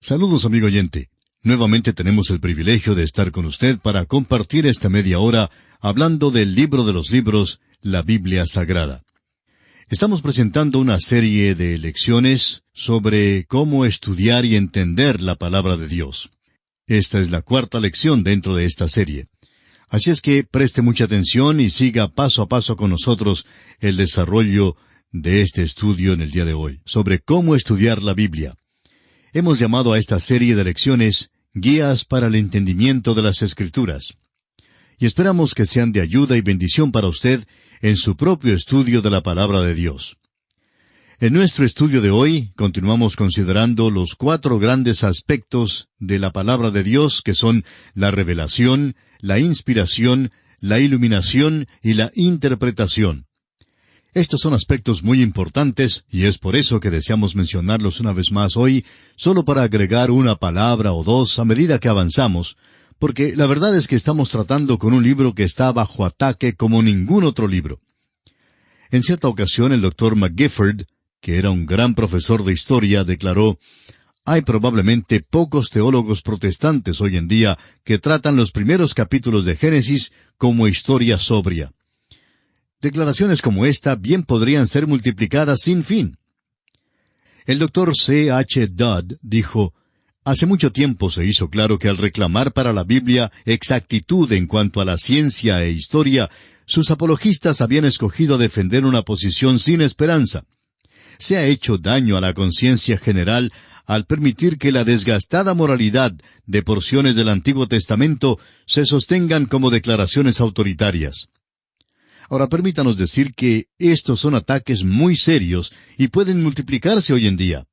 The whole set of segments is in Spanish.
Saludos, amigo oyente. Nuevamente tenemos el privilegio de estar con usted para compartir esta media hora hablando del libro de los libros, la Biblia Sagrada. Estamos presentando una serie de lecciones sobre cómo estudiar y entender la palabra de Dios. Esta es la cuarta lección dentro de esta serie. Así es que preste mucha atención y siga paso a paso con nosotros el desarrollo de este estudio en el día de hoy, sobre cómo estudiar la Biblia. Hemos llamado a esta serie de lecciones Guías para el Entendimiento de las Escrituras. Y esperamos que sean de ayuda y bendición para usted en su propio estudio de la Palabra de Dios. En nuestro estudio de hoy continuamos considerando los 4 grandes aspectos de la Palabra de Dios, que son la revelación, la inspiración, la iluminación y la interpretación. Estos son aspectos muy importantes y es por eso que deseamos mencionarlos una vez más hoy, solo para agregar una palabra o dos a medida que avanzamos, porque la verdad es que estamos tratando con un libro que está bajo ataque como ningún otro libro. En cierta ocasión el Dr. McGifford, que era un gran profesor de historia, declaró: «Hay probablemente pocos teólogos protestantes hoy en día que tratan los primeros capítulos de Génesis como historia sobria». Declaraciones como esta bien podrían ser multiplicadas sin fin. El Dr. C. H. Dodd dijo: «Hace mucho tiempo se hizo claro que al reclamar para la Biblia exactitud en cuanto a la ciencia e historia, sus apologistas habían escogido defender una posición sin esperanza. Se ha hecho daño a la conciencia general al permitir que la desgastada moralidad de porciones del Antiguo Testamento se sostengan como declaraciones autoritarias». Ahora permítanos decir que estos son ataques muy serios y pueden multiplicarse hoy en día.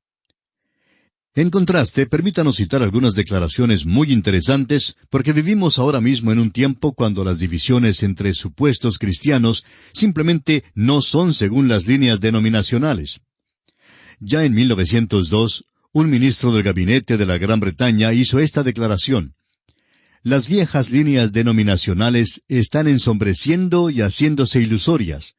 En contraste, permítanos citar algunas declaraciones muy interesantes, porque vivimos ahora mismo en un tiempo cuando las divisiones entre supuestos cristianos simplemente no son según las líneas denominacionales. Ya en 1902, un ministro del gabinete de la Gran Bretaña hizo esta declaración: «Las viejas líneas denominacionales están ensombreciendo y haciéndose ilusorias.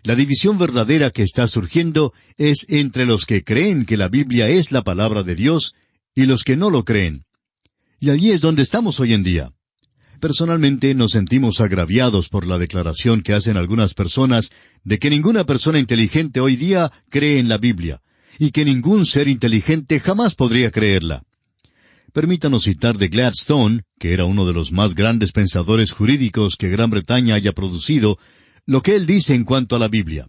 La división verdadera que está surgiendo es entre los que creen que la Biblia es la palabra de Dios y los que no lo creen. Y allí es donde estamos hoy en día». Personalmente nos sentimos agraviados por la declaración que hacen algunas personas de que ninguna persona inteligente hoy día cree en la Biblia, y que ningún ser inteligente jamás podría creerla. Permítanos citar de Gladstone, que era uno de los más grandes pensadores jurídicos que Gran Bretaña haya producido, lo que él dice en cuanto a la Biblia.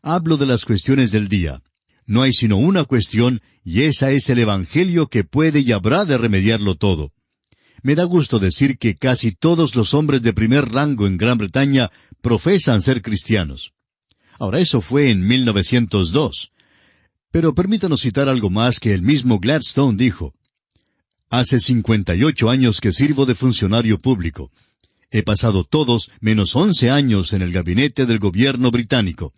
«Hablo de las cuestiones del día. No hay sino una cuestión, y esa es el Evangelio que puede y habrá de remediarlo todo. Me da gusto decir que casi todos los hombres de primer rango en Gran Bretaña profesan ser cristianos». Ahora, eso fue en 1902. Pero permítanos citar algo más que el mismo Gladstone dijo: «Hace 58 años que sirvo de funcionario público. He pasado todos menos 11 años en el gabinete del gobierno británico.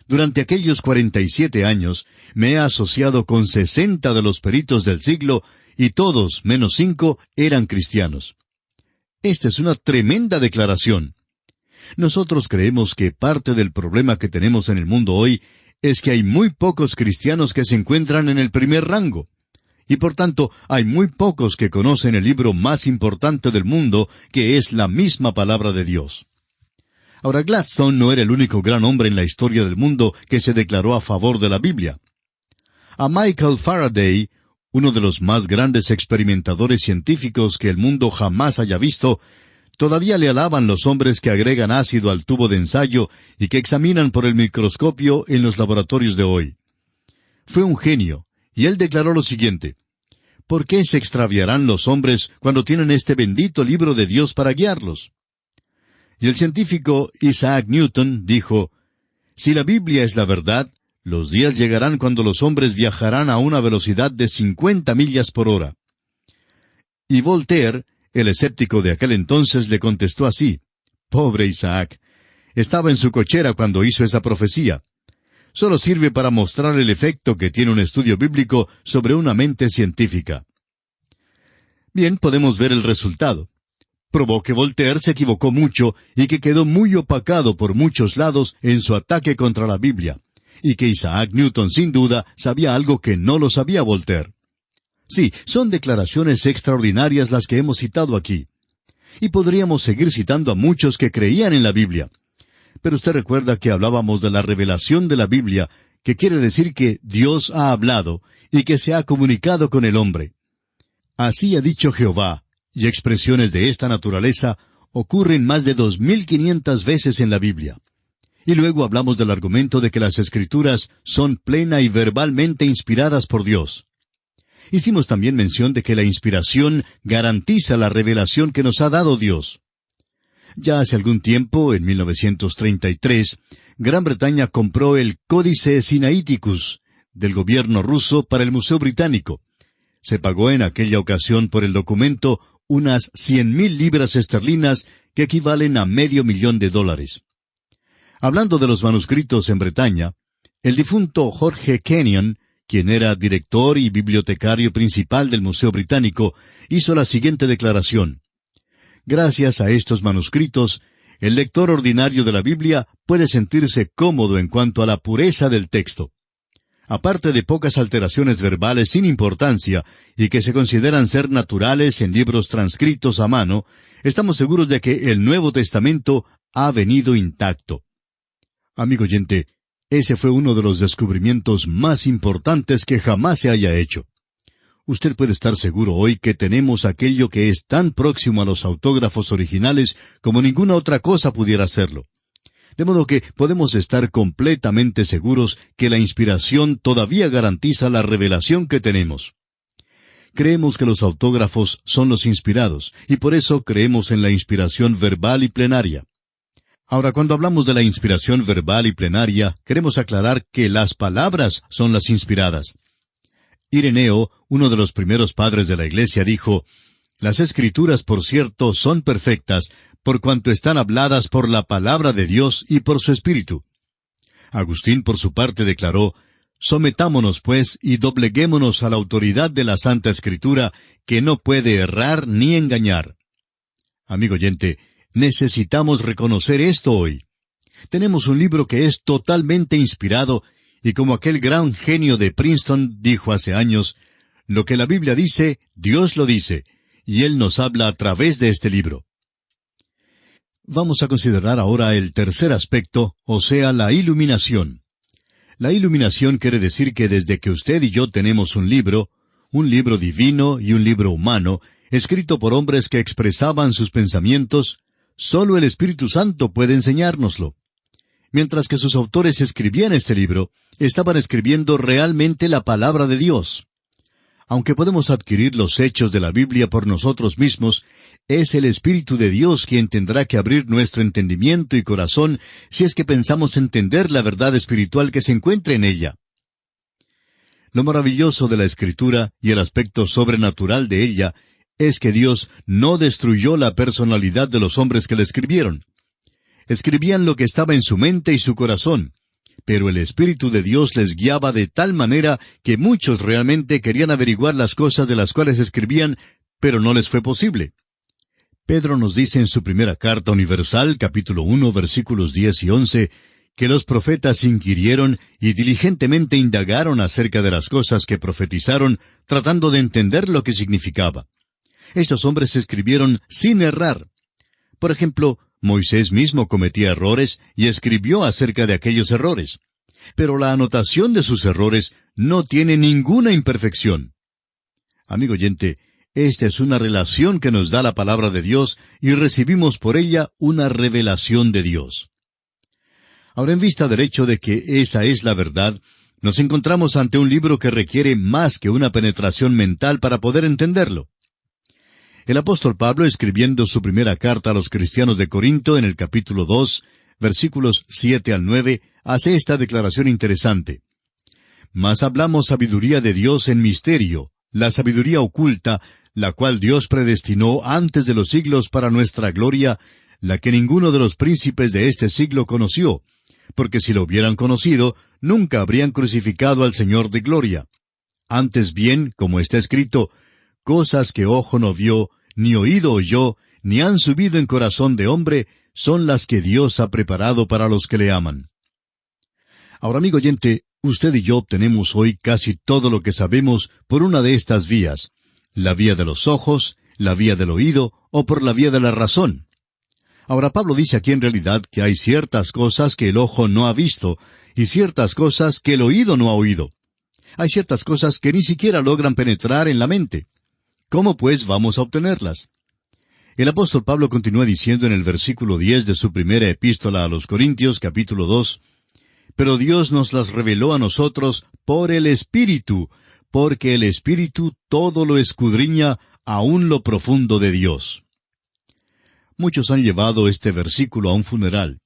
Durante aquellos 47 años me he asociado con 60 de los peritos del siglo y todos, menos 5, eran cristianos». Esta es una tremenda declaración. Nosotros creemos que parte del problema que tenemos en el mundo hoy es que hay muy pocos cristianos que se encuentran en el primer rango. Y por tanto, hay muy pocos que conocen el libro más importante del mundo, que es la misma palabra de Dios. Ahora, Gladstone no era el único gran hombre en la historia del mundo que se declaró a favor de la Biblia. A Michael Faraday, uno de los más grandes experimentadores científicos que el mundo jamás haya visto, todavía le alaban los hombres que agregan ácido al tubo de ensayo y que examinan por el microscopio en los laboratorios de hoy. Fue un genio. Y él declaró lo siguiente: «¿Por qué se extraviarán los hombres cuando tienen este bendito libro de Dios para guiarlos?». Y el científico Isaac Newton dijo: «Si la Biblia es la verdad, los días llegarán cuando los hombres viajarán a una velocidad de 50 millas por hora». Y Voltaire, el escéptico de aquel entonces, le contestó así: «Pobre Isaac, estaba en su cochera cuando hizo esa profecía. Solo sirve para mostrar el efecto que tiene un estudio bíblico sobre una mente científica». Bien, podemos ver el resultado. Probó que Voltaire se equivocó mucho y que quedó muy opacado por muchos lados en su ataque contra la Biblia, y que Isaac Newton sin duda sabía algo que no lo sabía Voltaire. Sí, son declaraciones extraordinarias las que hemos citado aquí. Y podríamos seguir citando a muchos que creían en la Biblia. Pero usted recuerda que hablábamos de la revelación de la Biblia, que quiere decir que Dios ha hablado y que se ha comunicado con el hombre. Así ha dicho Jehová, y expresiones de esta naturaleza ocurren más de 2500 veces en la Biblia. Y luego hablamos del argumento de que las Escrituras son plena y verbalmente inspiradas por Dios. Hicimos también mención de que la inspiración garantiza la revelación que nos ha dado Dios. Ya hace algún tiempo, en 1933, Gran Bretaña compró el Códice Sinaiticus del gobierno ruso para el Museo Británico. Se pagó en aquella ocasión por el documento unas 100,000 libras esterlinas, que equivalen a $500,000. Hablando de los manuscritos en Bretaña, el difunto Jorge Kenyon, quien era director y bibliotecario principal del Museo Británico, hizo la siguiente declaración: gracias a estos manuscritos, el lector ordinario de la Biblia puede sentirse cómodo en cuanto a la pureza del texto. Aparte de pocas alteraciones verbales sin importancia y que se consideran ser naturales en libros transcritos a mano, estamos seguros de que el Nuevo Testamento ha venido intacto. Amigo oyente, ese fue uno de los descubrimientos más importantes que jamás se haya hecho. Usted puede estar seguro hoy que tenemos aquello que es tan próximo a los autógrafos originales como ninguna otra cosa pudiera serlo. De modo que podemos estar completamente seguros que la inspiración todavía garantiza la revelación que tenemos. Creemos que los autógrafos son los inspirados, y por eso creemos en la inspiración verbal y plenaria. Ahora, cuando hablamos de la inspiración verbal y plenaria, queremos aclarar que las palabras son las inspiradas. Ireneo, uno de los primeros padres de la Iglesia, dijo: las Escrituras, por cierto, son perfectas, por cuanto están habladas por la palabra de Dios y por su Espíritu. Agustín, por su parte, declaró: sometámonos, pues, y dobleguémonos a la autoridad de la Santa Escritura, que no puede errar ni engañar. Amigo oyente, necesitamos reconocer esto hoy. Tenemos un libro que es totalmente inspirado, y como aquel gran genio de Princeton dijo hace años, lo que la Biblia dice, Dios lo dice, y Él nos habla a través de este libro. Vamos a considerar ahora el tercer aspecto, o sea, la iluminación. La iluminación quiere decir que desde que usted y yo tenemos un libro divino y un libro humano, escrito por hombres que expresaban sus pensamientos, solo el Espíritu Santo puede enseñárnoslo. Mientras que sus autores escribían este libro, estaban escribiendo realmente la palabra de Dios. Aunque podemos adquirir los hechos de la Biblia por nosotros mismos, es el Espíritu de Dios quien tendrá que abrir nuestro entendimiento y corazón si es que pensamos entender la verdad espiritual que se encuentra en ella. Lo maravilloso de la Escritura y el aspecto sobrenatural de ella es que Dios no destruyó la personalidad de los hombres que la escribieron. Escribían lo que estaba en su mente y su corazón, pero el Espíritu de Dios les guiaba de tal manera que muchos realmente querían averiguar las cosas de las cuales escribían, pero no les fue posible. Pedro nos dice en su primera carta universal, capítulo 1, versículos 10 y 11, que los profetas inquirieron y diligentemente indagaron acerca de las cosas que profetizaron, tratando de entender lo que significaba. Estos hombres escribieron sin errar. Por ejemplo, Moisés mismo cometía errores y escribió acerca de aquellos errores. Pero la anotación de sus errores no tiene ninguna imperfección. Amigo oyente, esta es una relación que nos da la palabra de Dios y recibimos por ella una revelación de Dios. Ahora, en vista del hecho de que esa es la verdad, nos encontramos ante un libro que requiere más que una penetración mental para poder entenderlo. El apóstol Pablo, escribiendo su primera carta a los cristianos de Corinto, en el capítulo 2, versículos 7 al 9, hace esta declaración interesante. Mas hablamos sabiduría de Dios en misterio, la sabiduría oculta, la cual Dios predestinó antes de los siglos para nuestra gloria, la que ninguno de los príncipes de este siglo conoció, porque si lo hubieran conocido, nunca habrían crucificado al Señor de gloria. Antes bien, como está escrito, cosas que ojo no vio, ni oído oyó, ni han subido en corazón de hombre, son las que Dios ha preparado para los que le aman. Ahora, amigo oyente, Usted y yo obtenemos hoy casi todo lo que sabemos por una de estas vías, la vía de los ojos, la vía del oído o por la vía de la razón. Ahora Pablo dice aquí en realidad que hay ciertas cosas que el ojo no ha visto y ciertas cosas que el oído no ha oído. Hay ciertas cosas que ni siquiera logran penetrar en la mente. ¿Cómo pues vamos a obtenerlas? El apóstol Pablo continúa diciendo en el versículo 10 de su primera epístola a los Corintios, capítulo 2, «Pero Dios nos las reveló a nosotros por el Espíritu, porque el Espíritu todo lo escudriña, aun lo profundo de Dios». Muchos han llevado este versículo a un funeral.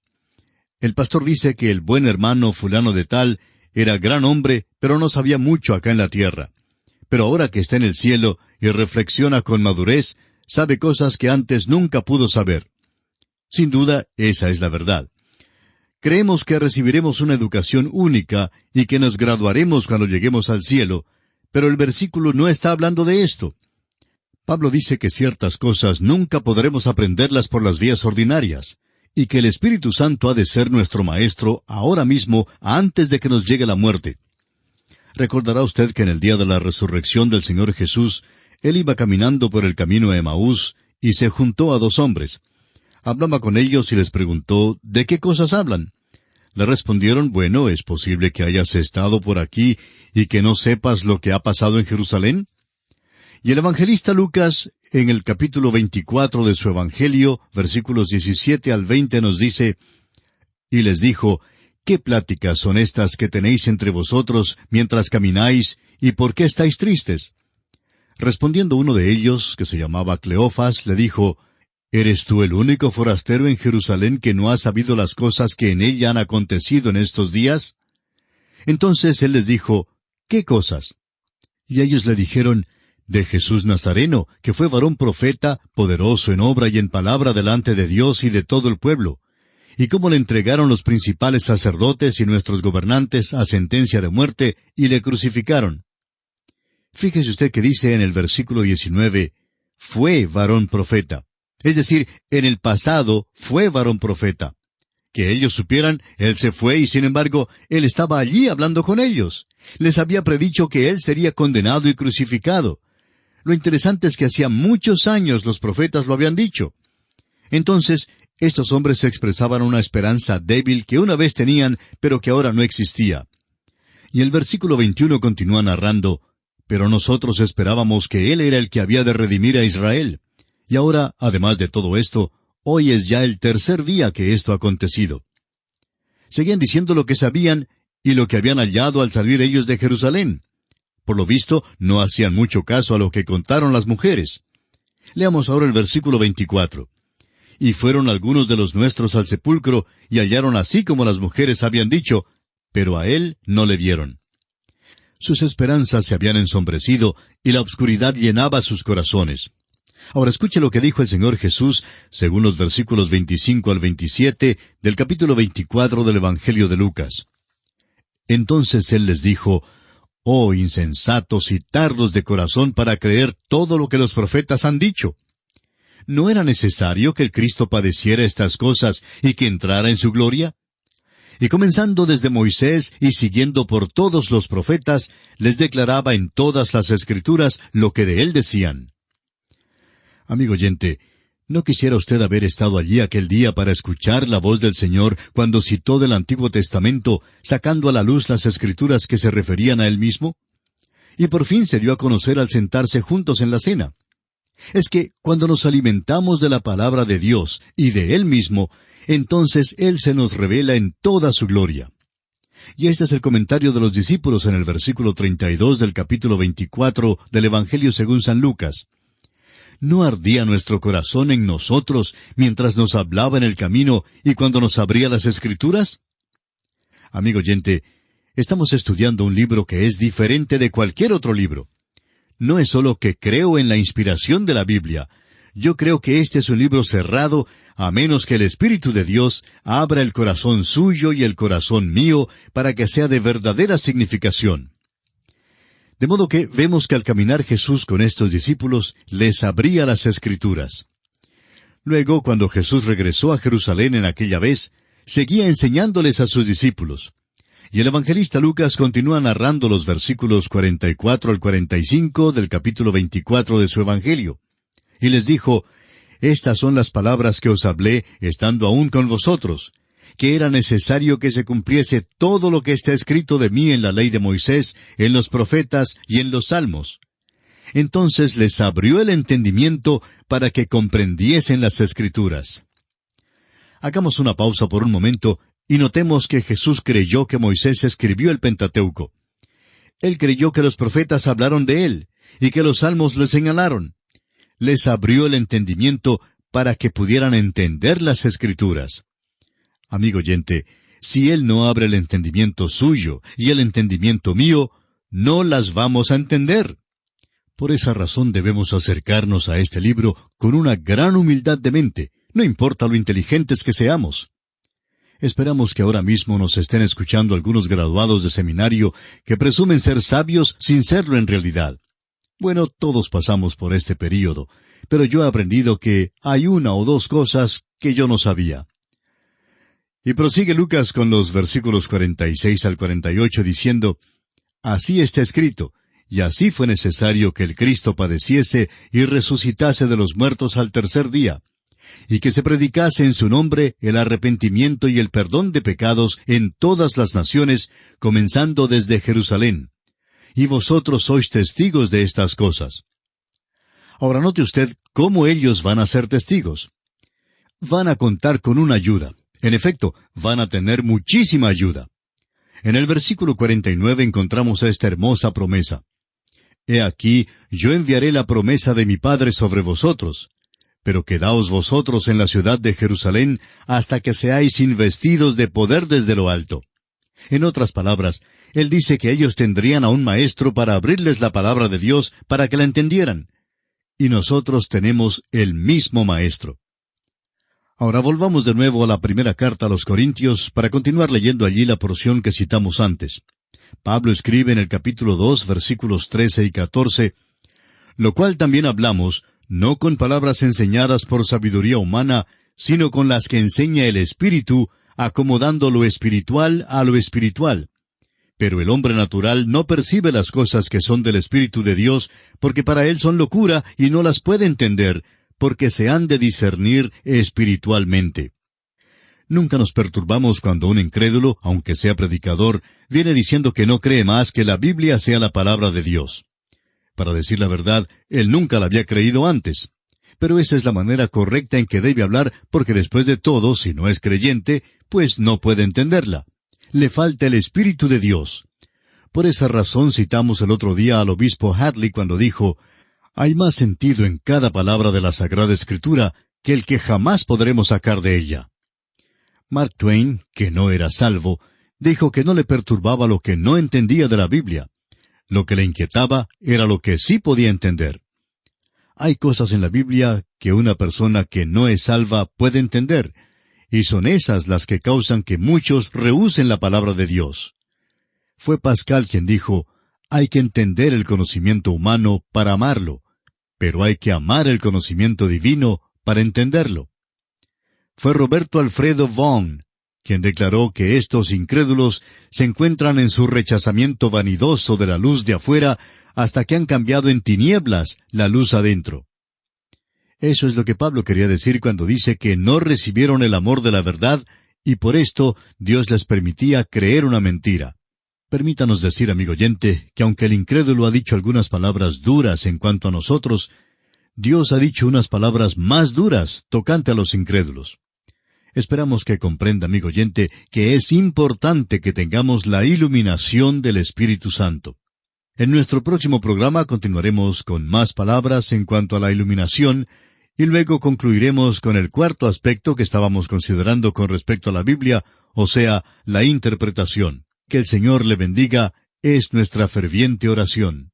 El pastor dice que el buen hermano fulano de tal era gran hombre, pero no sabía mucho acá en la tierra. Pero ahora que está en el cielo y reflexiona con madurez, sabe cosas que antes nunca pudo saber. Sin duda, esa es la verdad. Creemos que recibiremos una educación única y que nos graduaremos cuando lleguemos al cielo, pero el versículo no está hablando de esto. Pablo dice que ciertas cosas nunca podremos aprenderlas por las vías ordinarias, y que el Espíritu Santo ha de ser nuestro Maestro ahora mismo, antes de que nos llegue la muerte. Recordará usted que en el día de la resurrección del Señor Jesús, Él iba caminando por el camino a Emaús, y se juntó a dos hombres. Hablaba con ellos y les preguntó, ¿de qué cosas hablan? Le respondieron, bueno, ¿es posible que hayas estado por aquí y que no sepas lo que ha pasado en Jerusalén? Y el evangelista Lucas, en el capítulo 24 de su Evangelio, versículos 17 al 20, nos dice, «Y les dijo, ¿qué pláticas son estas que tenéis entre vosotros mientras camináis, y por qué estáis tristes?» Respondiendo uno de ellos, que se llamaba Cleofas, le dijo, «¿Eres tú el único forastero en Jerusalén que no ha sabido las cosas que en ella han acontecido en estos días?» Entonces él les dijo, «¿Qué cosas?» Y ellos le dijeron, «De Jesús Nazareno, que fue varón profeta, poderoso en obra y en palabra delante de Dios y de todo el pueblo, y cómo le entregaron los principales sacerdotes y nuestros gobernantes a sentencia de muerte, y le crucificaron». Fíjese usted que dice en el versículo 19, «Fue varón profeta». Es decir, en el pasado fue varón profeta. Que ellos supieran, él se fue y sin embargo, él estaba allí hablando con ellos. Les había predicho que él sería condenado y crucificado. Lo interesante es que hacía muchos años los profetas lo habían dicho. Entonces, estos hombres expresaban una esperanza débil que una vez tenían, pero que ahora no existía. Y el versículo 21 continúa narrando, «Pero nosotros esperábamos que él era el que había de redimir a Israel. Y ahora, además de todo esto, hoy es ya el tercer día que esto ha acontecido». Seguían diciendo lo que sabían y lo que habían hallado al salir ellos de Jerusalén. Por lo visto, no hacían mucho caso a lo que contaron las mujeres. Leamos ahora el versículo 24. «Y fueron algunos de los nuestros al sepulcro, y hallaron así como las mujeres habían dicho, pero a él no le vieron». Sus esperanzas se habían ensombrecido, y la obscuridad llenaba sus corazones. Ahora escuche lo que dijo el Señor Jesús, según los versículos 25 al 27 del capítulo 24 del Evangelio de Lucas. Entonces Él les dijo, «Oh insensatos y tardos de corazón para creer todo lo que los profetas han dicho. ¿No era necesario que el Cristo padeciera estas cosas y que entrara en su gloria?» Y comenzando desde Moisés y siguiendo por todos los profetas, les declaraba en todas las Escrituras lo que de Él decían. Amigo oyente, ¿no quisiera usted haber estado allí aquel día para escuchar la voz del Señor cuando citó del Antiguo Testamento, sacando a la luz las Escrituras que se referían a Él mismo? Y por fin se dio a conocer al sentarse juntos en la cena. Es que cuando nos alimentamos de la palabra de Dios y de Él mismo, entonces Él se nos revela en toda su gloria. Y este es el comentario de los discípulos en el versículo 32 del capítulo 24 del Evangelio según San Lucas. ¿No ardía nuestro corazón en nosotros mientras nos hablaba en el camino y cuando nos abría las Escrituras? Amigo oyente, estamos estudiando un libro que es diferente de cualquier otro libro. No es solo que creo en la inspiración de la Biblia. Yo creo que este es un libro cerrado, a menos que el Espíritu de Dios abra el corazón suyo y el corazón mío para que sea de verdadera significación. De modo que vemos que al caminar Jesús con estos discípulos, les abría las Escrituras. Luego, cuando Jesús regresó a Jerusalén en aquella vez, seguía enseñándoles a sus discípulos. Y el evangelista Lucas continúa narrando los versículos 44 al 45 del capítulo 24 de su evangelio. Y les dijo, «Estas son las palabras que os hablé estando aún con vosotros, que era necesario que se cumpliese todo lo que está escrito de mí en la ley de Moisés, en los profetas y en los salmos». Entonces les abrió el entendimiento para que comprendiesen las Escrituras. Hagamos una pausa por un momento y notemos que Jesús creyó que Moisés escribió el Pentateuco. Él creyó que los profetas hablaron de él y que los salmos le señalaron. Les abrió el entendimiento para que pudieran entender las Escrituras. Amigo oyente, si Él no abre el entendimiento suyo y el entendimiento mío, no las vamos a entender. Por esa razón debemos acercarnos a este libro con una gran humildad de mente, no importa lo inteligentes que seamos. Esperamos que ahora mismo nos estén escuchando algunos graduados de seminario que presumen ser sabios sin serlo en realidad. Bueno, todos pasamos por este período, pero yo he aprendido que hay una o dos cosas que yo no sabía. Y prosigue Lucas con los versículos 46 al 48 diciendo, «Así está escrito, y así fue necesario que el Cristo padeciese y resucitase de los muertos al tercer día, y que se predicase en su nombre el arrepentimiento y el perdón de pecados en todas las naciones, comenzando desde Jerusalén. Y vosotros sois testigos de estas cosas». Ahora note usted cómo ellos van a ser testigos. Van a contar con una ayuda. En efecto, van a tener muchísima ayuda. En el versículo 49 encontramos esta hermosa promesa. «He aquí, yo enviaré la promesa de mi Padre sobre vosotros, pero quedaos vosotros en la ciudad de Jerusalén hasta que seáis investidos de poder desde lo alto». En otras palabras, Él dice que ellos tendrían a un maestro para abrirles la palabra de Dios para que la entendieran. Y nosotros tenemos el mismo maestro. Ahora volvamos de nuevo a la primera carta a los Corintios para continuar leyendo allí la porción que citamos antes. Pablo escribe en el capítulo 2, versículos 13 y 14, «Lo cual también hablamos, no con palabras enseñadas por sabiduría humana, sino con las que enseña el Espíritu, acomodando lo espiritual a lo espiritual. Pero el hombre natural no percibe las cosas que son del Espíritu de Dios, porque para él son locura y no las puede entender, porque se han de discernir espiritualmente». Nunca nos perturbamos cuando un incrédulo, aunque sea predicador, viene diciendo que no cree más que la Biblia sea la palabra de Dios. Para decir la verdad, él nunca la había creído antes. Pero esa es la manera correcta en que debe hablar, porque después de todo, si no es creyente, pues no puede entenderla. Le falta el Espíritu de Dios. Por esa razón citamos el otro día al obispo Hadley cuando dijo, «Hay más sentido en cada palabra de la Sagrada Escritura que el que jamás podremos sacar de ella». Mark Twain, que no era salvo, dijo que no le perturbaba lo que no entendía de la Biblia. Lo que le inquietaba era lo que sí podía entender. Hay cosas en la Biblia que una persona que no es salva puede entender, y son esas las que causan que muchos rehúsen la palabra de Dios. Fue Pascal quien dijo, «Hay que entender el conocimiento humano para amarlo, pero hay que amar el conocimiento divino para entenderlo». Fue Roberto Alfredo Vaughan quien declaró que estos incrédulos se encuentran en su rechazamiento vanidoso de la luz de afuera hasta que han cambiado en tinieblas la luz adentro. Eso es lo que Pablo quería decir cuando dice que no recibieron el amor de la verdad y por esto Dios les permitía creer una mentira. Permítanos decir, amigo oyente, que aunque el incrédulo ha dicho algunas palabras duras en cuanto a nosotros, Dios ha dicho unas palabras más duras tocante a los incrédulos. Esperamos que comprenda, amigo oyente, que es importante que tengamos la iluminación del Espíritu Santo. En nuestro próximo programa continuaremos con más palabras en cuanto a la iluminación, y luego concluiremos con el cuarto aspecto que estábamos considerando con respecto a la Biblia, o sea, la interpretación. Que el Señor le bendiga, es nuestra ferviente oración.